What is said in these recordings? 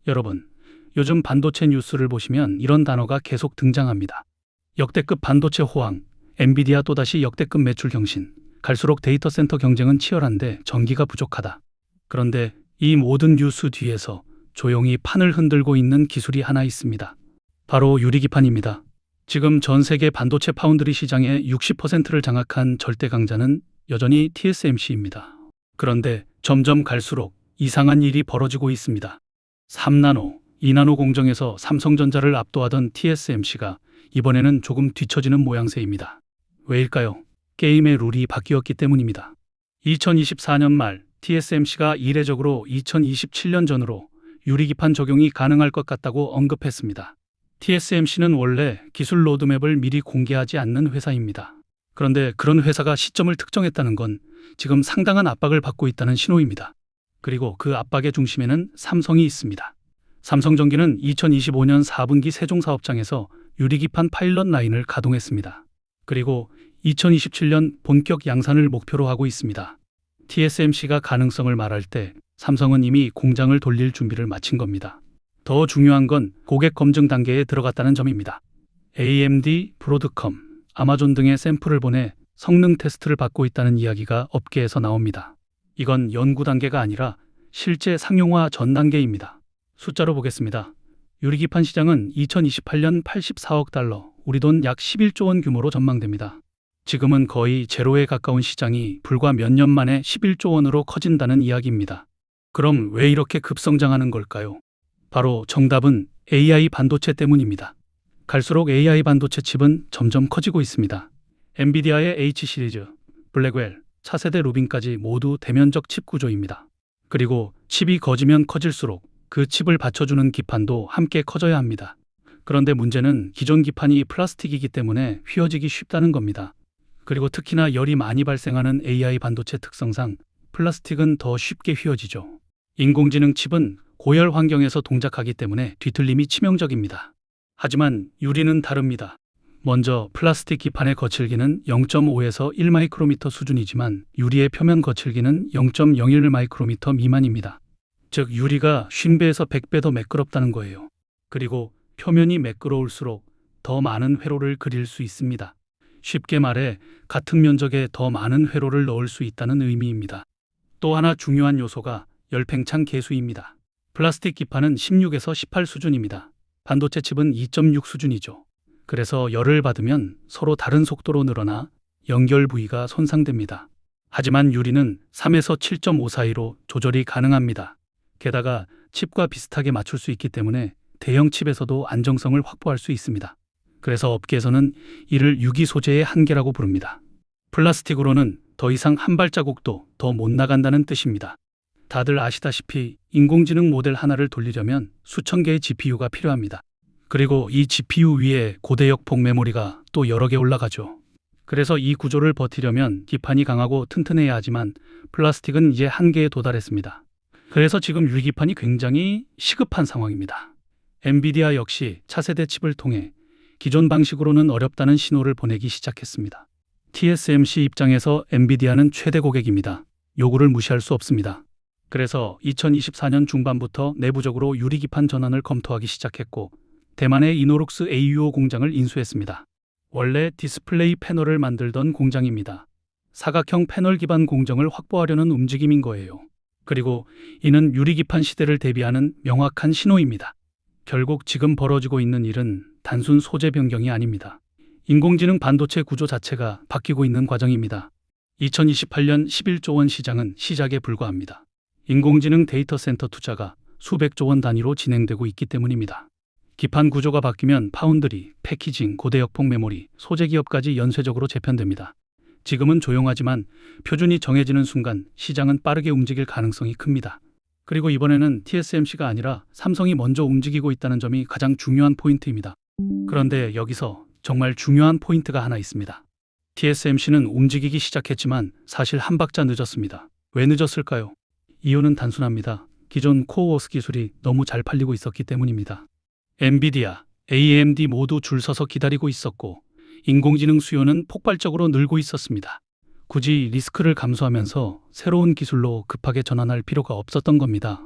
여러분, 요즘 반도체 뉴스를 보시면 이런 단어가 계속 등장합니다. 역대급 반도체 호황, 엔비디아 또다시 역대급 매출 경신, 갈수록 데이터 센터 경쟁은 치열한데 전기가 부족하다. 그런데 이 모든 뉴스 뒤에서 조용히 판을 흔들고 있는 기술이 하나 있습니다. 바로 유리기판입니다. 지금 전 세계 반도체 파운드리 시장의 60%를 장악한 절대 강자는 여전히 TSMC입니다. 그런데 점점 갈수록 이상한 일이 벌어지고 있습니다. 3나노, 2나노 공정에서 삼성전자를 압도하던 TSMC가 이번에는 조금 뒤처지는 모양새입니다. 왜일까요? 게임의 룰이 바뀌었기 때문입니다. 2024년 말 TSMC가 이례적으로 2027년 전으로 유리기판 적용이 가능할 것 같다고 언급했습니다. TSMC는 원래 기술 로드맵을 미리 공개하지 않는 회사입니다. 그런데 그런 회사가 시점을 특정했다는 건 지금 상당한 압박을 받고 있다는 신호입니다. 그리고 그 압박의 중심에는 삼성이 있습니다. 삼성전기는 2025년 4분기 세종사업장에서 유리기판 파일럿 라인을 가동했습니다. 그리고 2027년 본격 양산을 목표로 하고 있습니다. TSMC가 가능성을 말할 때 삼성은 이미 공장을 돌릴 준비를 마친 겁니다. 더 중요한 건 고객 검증 단계에 들어갔다는 점입니다. AMD, 브로드컴, 아마존 등의 샘플을 보내 성능 테스트를 받고 있다는 이야기가 업계에서 나옵니다. 이건 연구 단계가 아니라 실제 상용화 전 단계입니다. 숫자로 보겠습니다. 유리기판 시장은 2028년 84억 달러, 우리 돈 약 11조 원 규모로 전망됩니다. 지금은 거의 제로에 가까운 시장이 불과 몇 년 만에 11조 원으로 커진다는 이야기입니다. 그럼 왜 이렇게 급성장하는 걸까요? 바로 정답은 AI 반도체 때문입니다. 갈수록 AI 반도체 칩은 점점 커지고 있습니다. 엔비디아의 H 시리즈, 블랙웰, 차세대 루빈까지 모두 대면적 칩 구조입니다. 그리고 칩이 커지면 커질수록 그 칩을 받쳐주는 기판도 함께 커져야 합니다. 그런데 문제는 기존 기판이 플라스틱이기 때문에 휘어지기 쉽다는 겁니다. 그리고 특히나 열이 많이 발생하는 AI 반도체 특성상 플라스틱은 더 쉽게 휘어지죠. 인공지능 칩은 고열 환경에서 동작하기 때문에 뒤틀림이 치명적입니다. 하지만 유리는 다릅니다. 먼저 플라스틱 기판의 거칠기는 0.5에서 1마이크로미터 수준이지만 유리의 표면 거칠기는 0.01 마이크로미터 미만입니다. 즉 유리가 50배에서 100배 더 매끄럽다는 거예요. 그리고 표면이 매끄러울수록 더 많은 회로를 그릴 수 있습니다. 쉽게 말해 같은 면적에 더 많은 회로를 넣을 수 있다는 의미입니다. 또 하나 중요한 요소가 열팽창 계수입니다. 플라스틱 기판은 16에서 18 수준입니다. 반도체 칩은 2.6 수준이죠. 그래서 열을 받으면 서로 다른 속도로 늘어나 연결 부위가 손상됩니다. 하지만 유리는 3에서 7.5 사이로 조절이 가능합니다. 게다가 칩과 비슷하게 맞출 수 있기 때문에 대형 칩에서도 안정성을 확보할 수 있습니다. 그래서 업계에서는 이를 유기 소재의 한계라고 부릅니다. 플라스틱으로는 더 이상 한 발자국도 더 못 나간다는 뜻입니다. 다들 아시다시피 인공지능 모델 하나를 돌리려면 수천 개의 GPU가 필요합니다. 그리고 이 GPU 위에 고대역 폭 메모리가 또 여러 개 올라가죠. 그래서 이 구조를 버티려면 기판이 강하고 튼튼해야 하지만 플라스틱은 이제 한계에 도달했습니다. 그래서 지금 유리기판이 굉장히 시급한 상황입니다. 엔비디아 역시 차세대 칩을 통해 기존 방식으로는 어렵다는 신호를 보내기 시작했습니다. TSMC 입장에서 엔비디아는 최대 고객입니다. 요구를 무시할 수 없습니다. 그래서 2024년 중반부터 내부적으로 유리기판 전환을 검토하기 시작했고 대만의 이노룩스 AUO 공장을 인수했습니다. 원래 디스플레이 패널을 만들던 공장입니다. 사각형 패널 기반 공정을 확보하려는 움직임인 거예요. 그리고 이는 유리기판 시대를 대비하는 명확한 신호입니다. 결국 지금 벌어지고 있는 일은 단순 소재 변경이 아닙니다. 인공지능 반도체 구조 자체가 바뀌고 있는 과정입니다. 2028년 11조 원 시장은 시작에 불과합니다. 인공지능 데이터 센터 투자가 수백조 원 단위로 진행되고 있기 때문입니다. 기판 구조가 바뀌면 파운드리, 패키징, 고대역폭 메모리, 소재 기업까지 연쇄적으로 재편됩니다. 지금은 조용하지만 표준이 정해지는 순간 시장은 빠르게 움직일 가능성이 큽니다. 그리고 이번에는 TSMC가 아니라 삼성이 먼저 움직이고 있다는 점이 가장 중요한 포인트입니다. 그런데 여기서 정말 중요한 포인트가 하나 있습니다. TSMC는 움직이기 시작했지만 사실 한 박자 늦었습니다. 왜 늦었을까요? 이유는 단순합니다. 기존 코어워스 기술이 너무 잘 팔리고 있었기 때문입니다. 엔비디아, AMD 모두 줄 서서 기다리고 있었고 인공지능 수요는 폭발적으로 늘고 있었습니다. 굳이 리스크를 감수하면서 새로운 기술로 급하게 전환할 필요가 없었던 겁니다.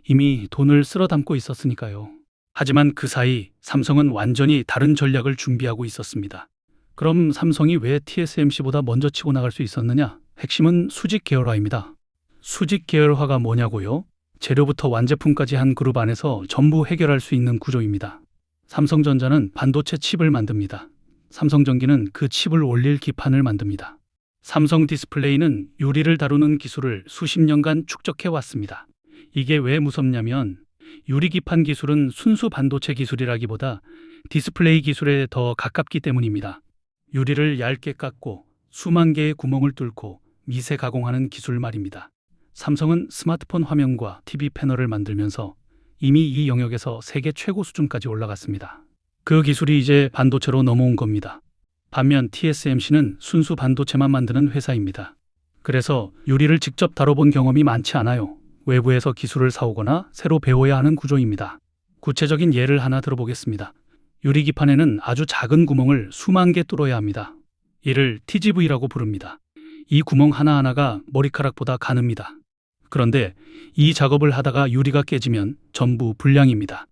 이미 돈을 쓸어 담고 있었으니까요. 하지만 그 사이 삼성은 완전히 다른 전략을 준비하고 있었습니다. 그럼 삼성이 왜 TSMC보다 먼저 치고 나갈 수 있었느냐? 핵심은 수직 계열화입니다. 수직 계열화가 뭐냐고요? 재료부터 완제품까지 한 그룹 안에서 전부 해결할 수 있는 구조입니다. 삼성전자는 반도체 칩을 만듭니다. 삼성전기는 그 칩을 올릴 기판을 만듭니다. 삼성 디스플레이는 유리를 다루는 기술을 수십 년간 축적해 왔습니다. 이게 왜 무섭냐면 유리 기판 기술은 순수 반도체 기술이라기보다 디스플레이 기술에 더 가깝기 때문입니다. 유리를 얇게 깎고 수만 개의 구멍을 뚫고 미세 가공하는 기술 말입니다. 삼성은 스마트폰 화면과 TV 패널을 만들면서 이미 이 영역에서 세계 최고 수준까지 올라갔습니다. 그 기술이 이제 반도체로 넘어온 겁니다. 반면 TSMC는 순수 반도체만 만드는 회사입니다. 그래서 유리를 직접 다뤄본 경험이 많지 않아요. 외부에서 기술을 사오거나 새로 배워야 하는 구조입니다. 구체적인 예를 하나 들어보겠습니다. 유리 기판에는 아주 작은 구멍을 수만 개 뚫어야 합니다. 이를 TGV라고 부릅니다. 이 구멍 하나하나가 머리카락보다 가늡니다. 그런데 이 작업을 하다가 유리가 깨지면 전부 불량입니다.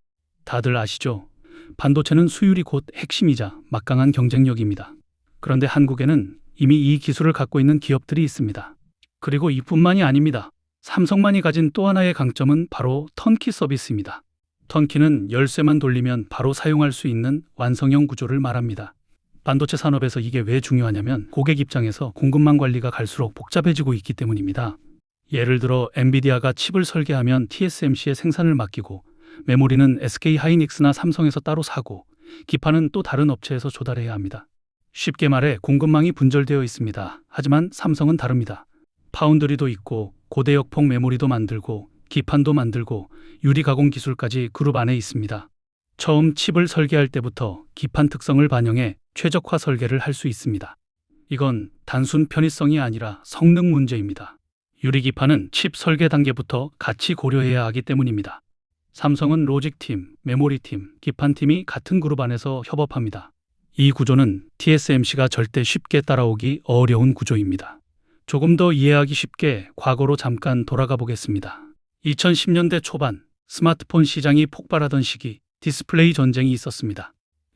다들 아시죠? 반도체는 수율이 곧 핵심이자 막강한 경쟁력입니다. 그런데 한국에는 이미 이 기술을 갖고 있는 기업들이 있습니다. 그리고 이뿐만이 아닙니다. 삼성만이 가진 또 하나의 강점은 바로 턴키 서비스입니다. 턴키는 열쇠만 돌리면 바로 사용할 수 있는 완성형 구조를 말합니다. 반도체 산업에서 이게 왜 중요하냐면 고객 입장에서 공급망 관리가 갈수록 복잡해지고 있기 때문입니다. 예를 들어 엔비디아가 칩을 설계하면 TSMC에 생산을 맡기고 메모리는 SK 하이닉스나 삼성에서 따로 사고 기판은 또 다른 업체에서 조달해야 합니다. 쉽게 말해 공급망이 분절되어 있습니다. 하지만 삼성은 다릅니다. 파운드리도 있고 고대역폭 메모리도 만들고 기판도 만들고 유리 가공 기술까지 그룹 안에 있습니다. 처음 칩을 설계할 때부터 기판 특성을 반영해 최적화 설계를 할 수 있습니다. 이건 단순 편의성이 아니라 성능 문제입니다. 유리 기판은 칩 설계 단계부터 같이 고려해야 하기 때문입니다. 삼성은 로직팀, 메모리팀, 기판팀이 같은 그룹 안에서 협업합니다. 이 구조는 TSMC가 절대 쉽게 따라오기 어려운 구조입니다. 조금 더 이해하기 쉽게 과거로 잠깐 돌아가 보겠습니다. 2010년대 초반 스마트폰 시장이 폭발하던 시기 디스플레이 전쟁이 있었습니다.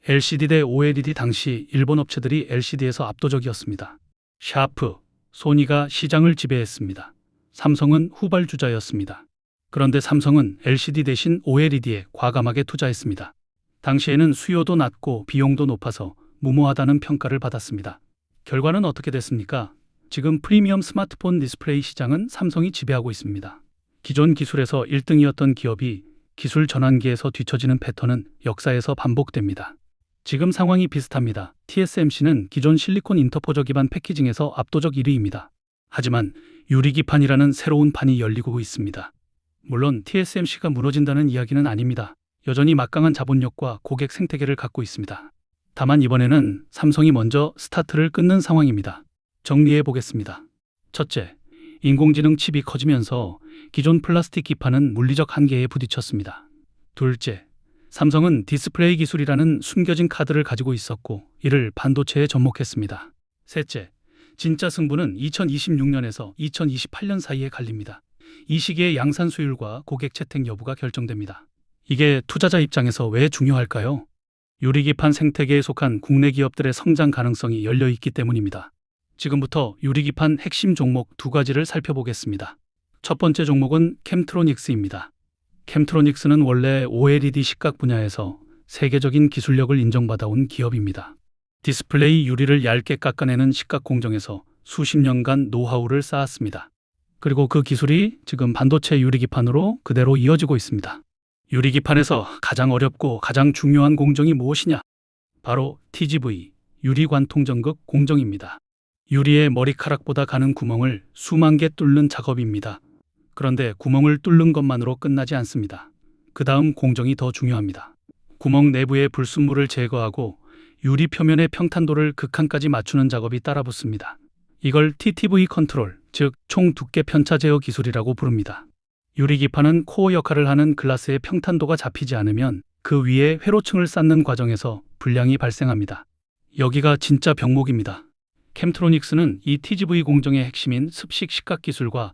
LCD 대 OLED 당시 일본 업체들이 LCD에서 압도적이었습니다. 샤프, 소니가 시장을 지배했습니다. 삼성은 후발주자였습니다. 그런데 삼성은 LCD 대신 OLED에 과감하게 투자했습니다. 당시에는 수요도 낮고 비용도 높아서 무모하다는 평가를 받았습니다. 결과는 어떻게 됐습니까? 지금 프리미엄 스마트폰 디스플레이 시장은 삼성이 지배하고 있습니다. 기존 기술에서 1등이었던 기업이 기술 전환기에서 뒤처지는 패턴은 역사에서 반복됩니다. 지금 상황이 비슷합니다. TSMC는 기존 실리콘 인터포저 기반 패키징에서 압도적 1위입니다. 하지만 유리기판이라는 새로운 판이 열리고 있습니다. 물론 TSMC가 무너진다는 이야기는 아닙니다. 여전히 막강한 자본력과 고객 생태계를 갖고 있습니다. 다만 이번에는 삼성이 먼저 스타트를 끊는 상황입니다. 정리해 보겠습니다. 첫째, 인공지능 칩이 커지면서 기존 플라스틱 기판은 물리적 한계에 부딪혔습니다. 둘째, 삼성은 디스플레이 기술이라는 숨겨진 카드를 가지고 있었고 이를 반도체에 접목했습니다. 셋째, 진짜 승부는 2026년에서 2028년 사이에 갈립니다. 이 시기에 양산 수율과 고객 채택 여부가 결정됩니다. 이게 투자자 입장에서 왜 중요할까요? 유리기판 생태계에 속한 국내 기업들의 성장 가능성이 열려 있기 때문입니다. 지금부터 유리기판 핵심 종목 두 가지를 살펴보겠습니다. 첫 번째 종목은 캠트로닉스입니다. 캠트로닉스는 원래 OLED 식각 분야에서 세계적인 기술력을 인정받아온 기업입니다. 디스플레이 유리를 얇게 깎아내는 식각 공정에서 수십 년간 노하우를 쌓았습니다. 그리고 그 기술이 지금 반도체 유리기판으로 그대로 이어지고 있습니다. 유리기판에서 가장 어렵고 가장 중요한 공정이 무엇이냐? 바로 TGV, 유리관통전극 공정입니다. 유리의 머리카락보다 가는 구멍을 수만 개 뚫는 작업입니다. 그런데 구멍을 뚫는 것만으로 끝나지 않습니다. 그 다음 공정이 더 중요합니다. 구멍 내부의 불순물을 제거하고 유리 표면의 평탄도를 극한까지 맞추는 작업이 따라붙습니다. 이걸 TTV 컨트롤, 즉 총 두께 편차 제어 기술이라고 부릅니다. 유리기판은 코어 역할을 하는 글라스의 평탄도가 잡히지 않으면 그 위에 회로층을 쌓는 과정에서 불량이 발생합니다. 여기가 진짜 병목입니다. 캠트로닉스는 이 TGV 공정의 핵심인 습식 식각 기술과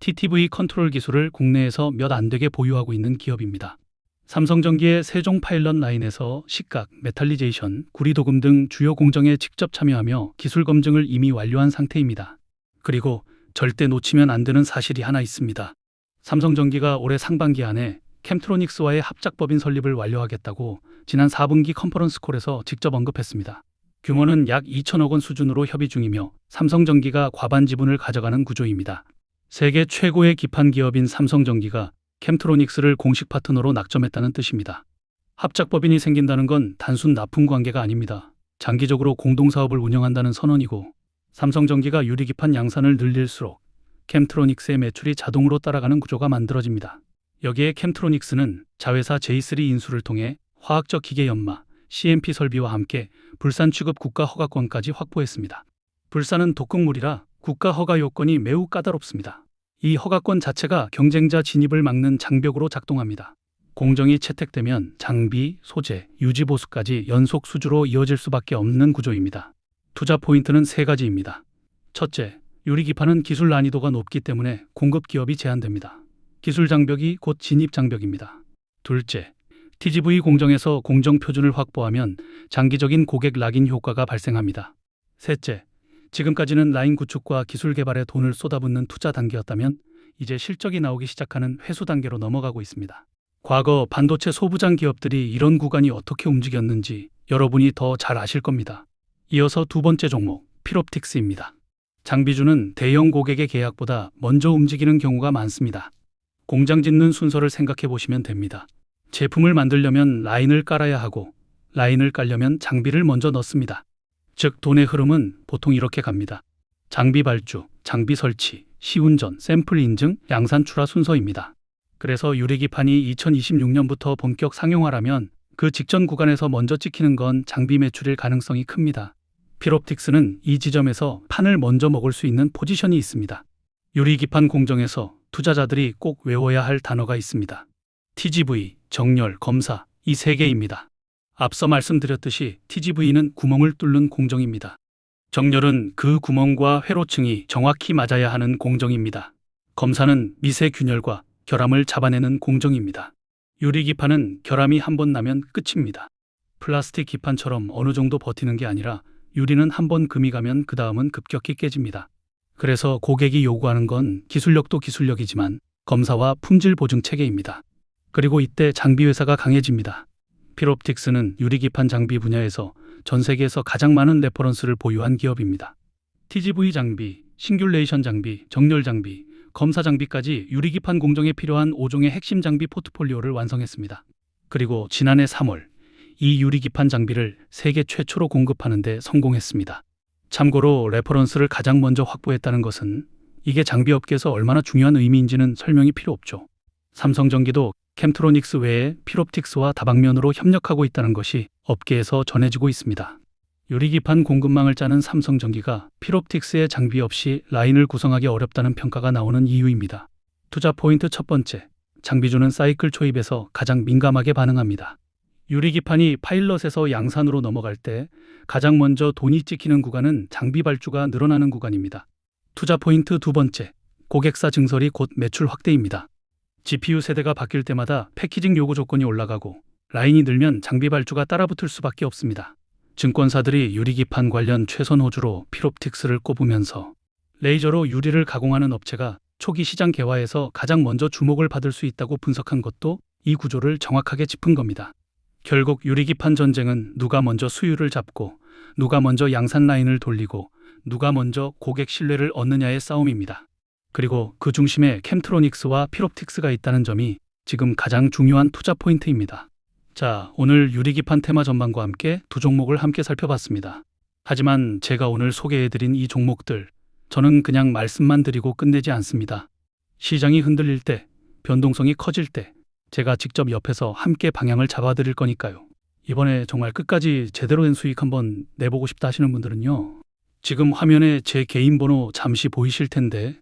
TTV 컨트롤 기술을 국내에서 몇 안 되게 보유하고 있는 기업입니다. 삼성전기의 세종 파일럿 라인에서 식각, 메탈리제이션, 구리도금 등 주요 공정에 직접 참여하며 기술 검증을 이미 완료한 상태입니다. 그리고 절대 놓치면 안 되는 사실이 하나 있습니다. 삼성전기가 올해 상반기 안에 캠트로닉스와의 합작법인 설립을 완료하겠다고 지난 4분기 컨퍼런스 콜에서 직접 언급했습니다. 규모는 약 2천억 원 수준으로 협의 중이며 삼성전기가 과반 지분을 가져가는 구조입니다. 세계 최고의 기판 기업인 삼성전기가 캠트로닉스를 공식 파트너로 낙점했다는 뜻입니다. 합작법인이 생긴다는 건 단순 납품 관계가 아닙니다. 장기적으로 공동사업을 운영한다는 선언이고 삼성전기가 유리기판 양산을 늘릴수록 캠트로닉스의 매출이 자동으로 따라가는 구조가 만들어집니다. 여기에 캠트로닉스는 자회사 J3 인수를 통해 화학적 기계 연마, CMP 설비와 함께 불산 취급 국가 허가권까지 확보했습니다. 불산은 독극물이라 국가 허가 요건이 매우 까다롭습니다. 이 허가권 자체가 경쟁자 진입을 막는 장벽으로 작동합니다. 공정이 채택되면 장비, 소재, 유지 보수까지 연속 수주로 이어질 수밖에 없는 구조입니다. 투자 포인트는 3가지입니다. 첫째, 유리기판은 기술 난이도가 높기 때문에 공급 기업이 제한됩니다. 기술 장벽이 곧 진입 장벽입니다. 둘째, TGV 공정에서 공정 표준을 확보하면 장기적인 고객 락인 효과가 발생합니다. 셋째, 지금까지는 라인 구축과 기술 개발에 돈을 쏟아붓는 투자 단계였다면 이제 실적이 나오기 시작하는 회수 단계로 넘어가고 있습니다. 과거 반도체 소부장 기업들이 이런 구간이 어떻게 움직였는지 여러분이 더 잘 아실 겁니다. 이어서 두 번째 종목, 필옵틱스입니다. 장비주는 대형 고객의 계약보다 먼저 움직이는 경우가 많습니다. 공장 짓는 순서를 생각해 보시면 됩니다. 제품을 만들려면 라인을 깔아야 하고 라인을 깔려면 장비를 먼저 넣습니다. 즉 돈의 흐름은 보통 이렇게 갑니다. 장비 발주, 장비 설치, 시운전, 샘플 인증, 양산 출하 순서입니다. 그래서 유리기판이 2026년부터 본격 상용화라면 그 직전 구간에서 먼저 찍히는 건 장비 매출일 가능성이 큽니다. 필옵틱스는 이 지점에서 판을 먼저 먹을 수 있는 포지션이 있습니다. 유리기판 공정에서 투자자들이 꼭 외워야 할 단어가 있습니다. TGV, 정렬, 검사, 이 3개입니다. 앞서 말씀드렸듯이 TGV는 구멍을 뚫는 공정입니다. 정렬은 그 구멍과 회로층이 정확히 맞아야 하는 공정입니다. 검사는 미세 균열과 결함을 잡아내는 공정입니다. 유리기판은 결함이 한 번 나면 끝입니다. 플라스틱 기판처럼 어느 정도 버티는 게 아니라 유리는 한 번 금이 가면 그 다음은 급격히 깨집니다. 그래서 고객이 요구하는 건 기술력도 기술력이지만 검사와 품질 보증 체계입니다. 그리고 이때 장비 회사가 강해집니다. 필옵틱스는 유리기판 장비 분야에서 전 세계에서 가장 많은 레퍼런스를 보유한 기업입니다. TGV 장비, 싱귤레이션 장비, 정렬 장비, 검사 장비까지 유리기판 공정에 필요한 5종의 핵심 장비 포트폴리오를 완성했습니다. 그리고 지난해 3월 이 유리기판 장비를 세계 최초로 공급하는 데 성공했습니다. 참고로 레퍼런스를 가장 먼저 확보했다는 것은 이게 장비업계에서 얼마나 중요한 의미인지는 설명이 필요 없죠. 삼성전기도 캠트로닉스 외에 필옵틱스와 다방면으로 협력하고 있다는 것이 업계에서 전해지고 있습니다. 유리기판 공급망을 짜는 삼성전기가 필옵틱스의 장비 없이 라인을 구성하기 어렵다는 평가가 나오는 이유입니다. 투자 포인트 첫 번째, 장비주는 사이클 초입에서 가장 민감하게 반응합니다. 유리기판이 파일럿에서 양산으로 넘어갈 때 가장 먼저 돈이 찍히는 구간은 장비 발주가 늘어나는 구간입니다. 투자 포인트 두 번째, 고객사 증설이 곧 매출 확대입니다. GPU 세대가 바뀔 때마다 패키징 요구 조건이 올라가고 라인이 늘면 장비 발주가 따라붙을 수밖에 없습니다. 증권사들이 유리기판 관련 최선 호주로 필옵틱스를 꼽으면서 레이저로 유리를 가공하는 업체가 초기 시장 개화에서 가장 먼저 주목을 받을 수 있다고 분석한 것도 이 구조를 정확하게 짚은 겁니다. 결국 유리기판 전쟁은 누가 먼저 수율을 잡고 누가 먼저 양산 라인을 돌리고 누가 먼저 고객 신뢰를 얻느냐의 싸움입니다. 그리고 그 중심에 캠트로닉스와 필옵틱스가 있다는 점이 지금 가장 중요한 투자 포인트입니다. 자, 오늘 유리기판 테마 전망과 함께 두 종목을 함께 살펴봤습니다. 하지만 제가 오늘 소개해드린 이 종목들, 저는 그냥 말씀만 드리고 끝내지 않습니다. 시장이 흔들릴 때, 변동성이 커질 때 제가 직접 옆에서 함께 방향을 잡아드릴 거니까요. 이번에 정말 끝까지 제대로 된 수익 한번 내보고 싶다 하시는 분들은요. 지금 화면에 제 개인 번호 잠시 보이실 텐데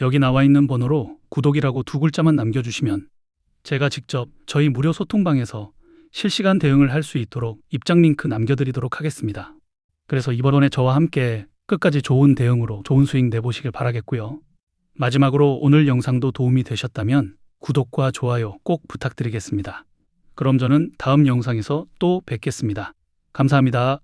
여기 나와 있는 번호로 구독이라고 2글자만 남겨주시면 제가 직접 저희 무료 소통방에서 실시간 대응을 할 수 있도록 입장 링크 남겨드리도록 하겠습니다. 그래서 이번에 저와 함께 끝까지 좋은 대응으로 좋은 수익 내보시길 바라겠고요. 마지막으로 오늘 영상도 도움이 되셨다면 구독과 좋아요 꼭 부탁드리겠습니다. 그럼 저는 다음 영상에서 또 뵙겠습니다. 감사합니다.